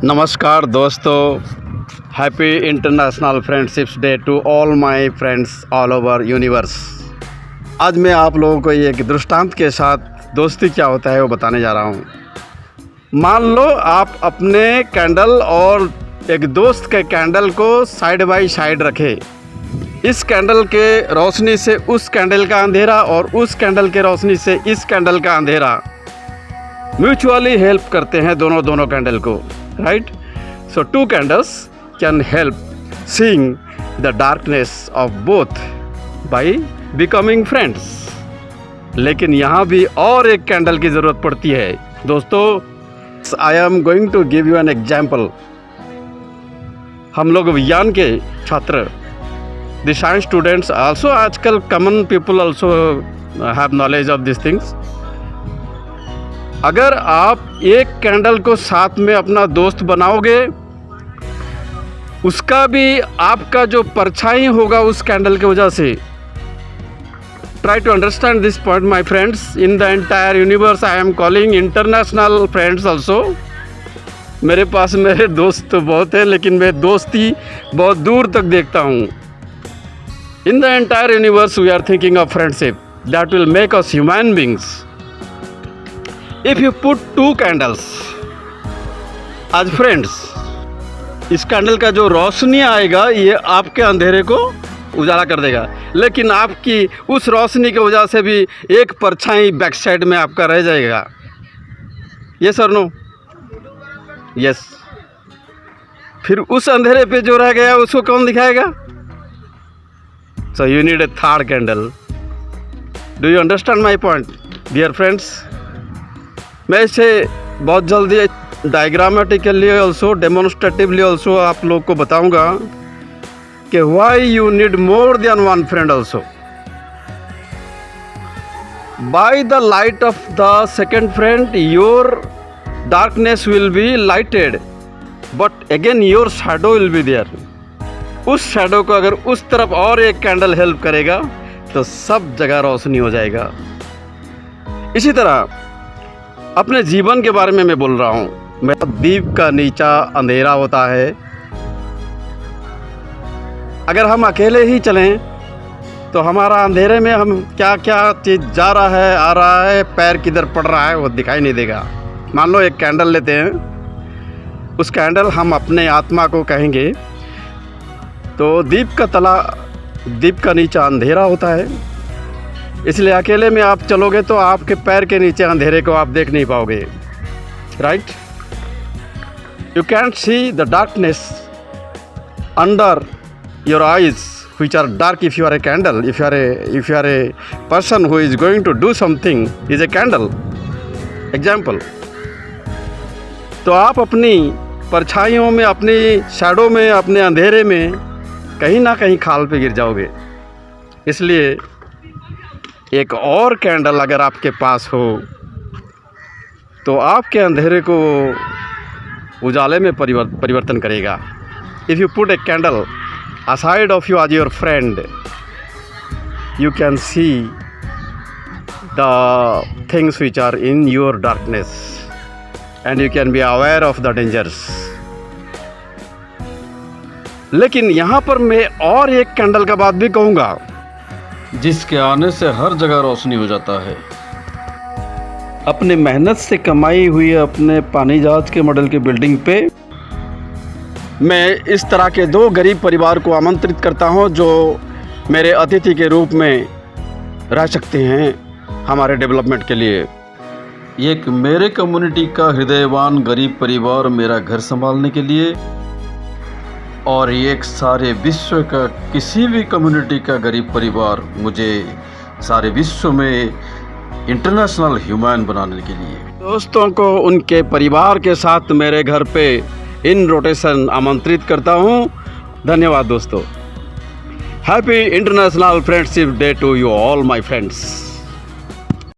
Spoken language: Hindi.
नमस्कार दोस्तों, happy international friendships day to all my friends all over universe. आज मैं आप लोगों को एक दृष्टांत के साथ दोस्ती क्या होता है वो बताने जा रहा हूँ। मान लो आप अपने कैंडल और एक दोस्त के कैंडल को साइड बाय साइड रखें। इस कैंडल के रोशनी से उस कैंडल का अंधेरा और उस कैंडल के रोशनी से इस कैंडल का अंधेरा म्यूचुअली हेल्प करते हैं दोनों कैंडल को, right? So two candles can help seeing the darkness of both by becoming friends। लेकिन यहाँ भी और एक कैंडल की ज़रूरत पड़ती है दोस्तों। I am going to give you an example। हम लोग विज्ञान के छात्र, the science students also, आजकल common people also have knowledge of these things। अगर आप एक कैंडल को साथ में अपना दोस्त बनाओगे, उसका भी आपका जो परछाई होगा उस कैंडल की वजह से। Try to understand this point my friends. In the entire universe I am calling international friends also. मेरे पास मेरे दोस्त तो बहुत हैं, लेकिन मैं दोस्ती बहुत दूर तक देखता हूँ। In the entire universe we are thinking of friendship that will make us human beings. If you put two candles as friends, इस कैंडल का जो रोशनी आएगा ये आपके अंधेरे को उजाला कर देगा, लेकिन आपकी उस रोशनी की वजह से भी एक परछाई बैक साइड में आपका रह जाएगा। यस और नो? यस। फिर उस अंधेरे पे जो रह गया उसको कौन दिखाएगा? So you need a third candle. Do you understand my point dear friends? मैं इसे बहुत जल्दी डायग्रामेटिकली ऑल्सो, डेमोन्स्ट्रेटिवली ऑल्सो आप लोग को बताऊंगा कि why you need more than one friend also. By the light of the second friend your darkness will be lighted, but again your shadow will be there. उस शैडो को अगर उस तरफ और एक कैंडल हेल्प करेगा तो सब जगह रोशनी हो जाएगा। इसी तरह अपने जीवन के बारे में मैं बोल रहा हूँ। मैं दीप का नीचा अंधेरा होता है। अगर हम अकेले ही चलें तो हमारा अंधेरे में हम क्या क्या चीज़ जा रहा है, आ रहा है, पैर किधर पड़ रहा है वो दिखाई नहीं देगा। मान लो एक कैंडल लेते हैं, उस कैंडल हम अपने आत्मा को कहेंगे। तो दीप का नीचा अंधेरा होता है, इसलिए अकेले में आप चलोगे तो आपके पैर के नीचे अंधेरे को आप देख नहीं पाओगे, right? You can't see the darkness under your eyes which are dark if you are a candle। if you are a person who is going to do something is a candle example। तो आप अपनी परछाइयों में, अपनी शैडो में, अपने अंधेरे में कहीं ना कहीं खाल पे गिर जाओगे। इसलिए एक और कैंडल अगर आपके पास हो तो आपके अंधेरे को उजाले में परिवर्तन करेगा। If you put a candle aside of you as your friend, you can see the things which are in your darkness and you can be aware of the dangers। लेकिन यहाँ पर मैं और एक कैंडल का बात भी कहूँगा, जिसके आने से हर जगह रोशनी हो जाता है। अपने मेहनत से कमाई हुई अपने पानी जहाज के मॉडल की बिल्डिंग पे मैं इस तरह के दो गरीब परिवार को आमंत्रित करता हूं जो मेरे अतिथि के रूप में रह सकते हैं हमारे डेवलपमेंट के लिए। एक मेरे कम्युनिटी का हृदयवान गरीब परिवार मेरा घर संभालने के लिए, और एक सारे विश्व का किसी भी कम्युनिटी का गरीब परिवार मुझे सारे विश्व में इंटरनेशनल ह्यूमन बनाने के लिए। दोस्तों को उनके परिवार के साथ मेरे घर पे इन रोटेशन आमंत्रित करता हूँ। धन्यवाद दोस्तों। Happy international friendship day to you all my friends.